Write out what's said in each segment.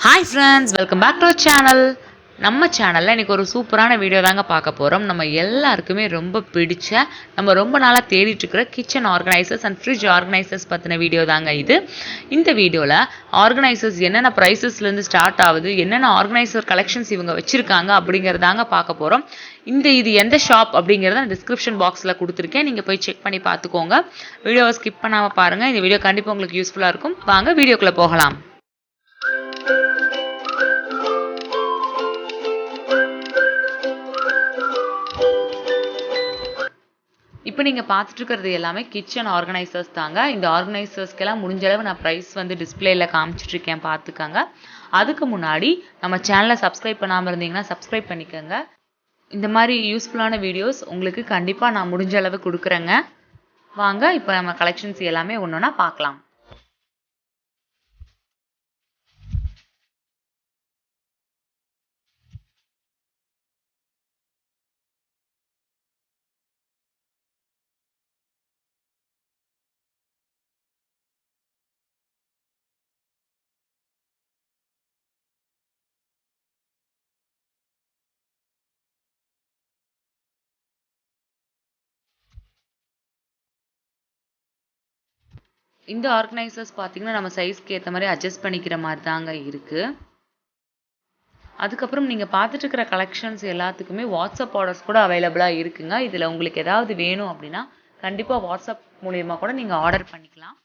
Hi friends, welcome back to our channel. நம்ம சேனல்ல இன்னைக்கு ஒரு சூப்பரான வீடியோ தாங்க பார்க்க போறோம். நம்ம எல்லாருக்குமே ரொம்ப பிடிச்ச நம்ம ரொம்ப நாளா தேடிட்டு இருக்கிற kitchen organisers and fridge organisers பத்தின வீடியோ தாங்க இது. இந்த வீடியோல ஆர்கனைசர்ஸ் என்னென்ன பிரைசஸ்ல இருந்து ஸ்டார்ட் ஆகுது, என்னென்ன ஆர்கனைசர் கலெக்ஷன்ஸ் இவங்க வச்சிருக்காங்க அப்படிங்கறதாங்க பார்க்க போறோம். இது எந்த ஷாப் அப்படிங்கறத டிஸ்கிரிப்ஷன் பாக்ஸ்ல கொடுத்திருக்கேன். நீங்க போய் செக் பண்ணி பார்த்துக்கோங்க. வீடியோவை ஸ்கிப் பண்ணாம பாருங்க. இந்த வீடியோ கண்டிப்பா உங்களுக்கு யூஸ்ஃபுல்லா இருக்கும். வாங்க வீடியோக்குள்ள போகலாம். இப்போ நீங்க பார்த்துட்டு இருக்கிறது எல்லாமே கிச்சன் ஆர்கனைசர்ஸ் தாங்க. இந்த ஆர்கனைசர்ஸ்க்கெல்லாம் முடிஞ்ச அளவு நான் பிரைஸ் டிஸ்ப்ளேல காமிச்சிட்டு இருக்கேன், பார்த்துக்கங்க. அதுக்கு முன்னாடி நம்ம சேனலை சப்ஸ்கிரைப் பண்ணாம இருந்தீங்கன்னா சப்ஸ்கிரைப் பண்ணிக்கோங்க. இந்த மாதிரி யூஸ்ஃபுல்லான வீடியோஸ் உங்களுக்கு கண்டிப்பா நான் முடிஞ்ச அளவு கொடுக்குறேங்க. வாங்க இப்போ நம்ம கலெக்ஷன்ஸ் எல்லாமே ஒன்னொன்னா பார்க்கலாம். இந்த ஆர்கனைசர்ஸ் பார்த்தீங்கன்னா நம்ம சைஸ்க்கு ஏற்ற மாதிரி அட்ஜஸ்ட் பண்ணிக்கிற மாதிரி தாங்க இருக்கு. அதுக்கப்புறம் நீங்க பார்த்துட்டு இருக்கிற கலெக்ஷன்ஸ் எல்லாத்துக்குமே வாட்ஸ்அப் ஆர்டர்ஸ் கூட அவைலபிளா இருக்குங்க. இதுல உங்களுக்கு ஏதாவது வேணும் அப்படின்னா கண்டிப்பா வாட்ஸ்அப் மூலியமா கூட நீங்க ஆர்டர் பண்ணிக்கலாம்.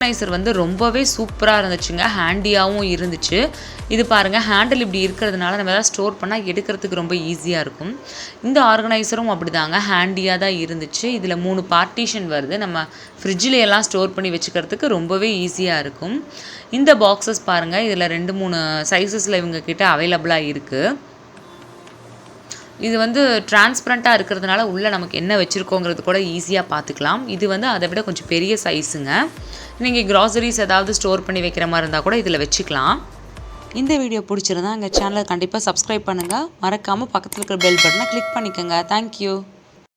ஆர்கனைசர் ரொம்பவே சூப்பரா இருந்துச்சுங்க. ஹேண்டியாவும் இருந்துச்சு. இது பாருங்க, ஹேண்டில் இப்படி இருக்கிறதுனால நம்ம ஏதாவது ஸ்டோர் பண்ணா எடுக்கிறதுக்கு ரொம்ப ஈஸியா இருக்கும். இந்த ஆர்கனைசரும் அப்படிதாங்க, ஹேண்டியா தான் இருந்துச்சு. இதுல 3 பார்ட்டிஷன் வருது. நம்ம ஃப்ரிட்ஜ்ல எல்லாம் ஸ்டோர் பண்ணி வச்சுக்கிறதுக்கு ரொம்பவே ஈஸியா இருக்கும். இந்த பாக்ஸஸ் பாருங்க, இதுல 2-3 சைஸஸ்ல இவங்க கிட்ட அவைலபிளா இருக்கு. இது டிரான்ஸ்பரண்டா இருக்கிறதுனால உள்ள நமக்கு என்ன வச்சிருக்கோங்கிறது கூட ஈஸியா பார்த்துக்கலாம். இது அதை விட கொஞ்சம் பெரிய சைஸுங்க. நீங்க கிராசரிஸ் ஏதாவது ஸ்டோர் பண்ணி வைக்கிற மாதிரி இருந்தா கூட இதுல வச்சுக்கலாம். இந்த வீடியோ பிடிச்சிருந்தா எங்க சேனலை கண்டிப்பா சப்ஸ்கிரைப் பண்ணுங்க. மறக்காம பக்கத்துல இருக்கிற பெல் பட்டனை கிளிக் பண்ணிக்கோங்க. Thank you.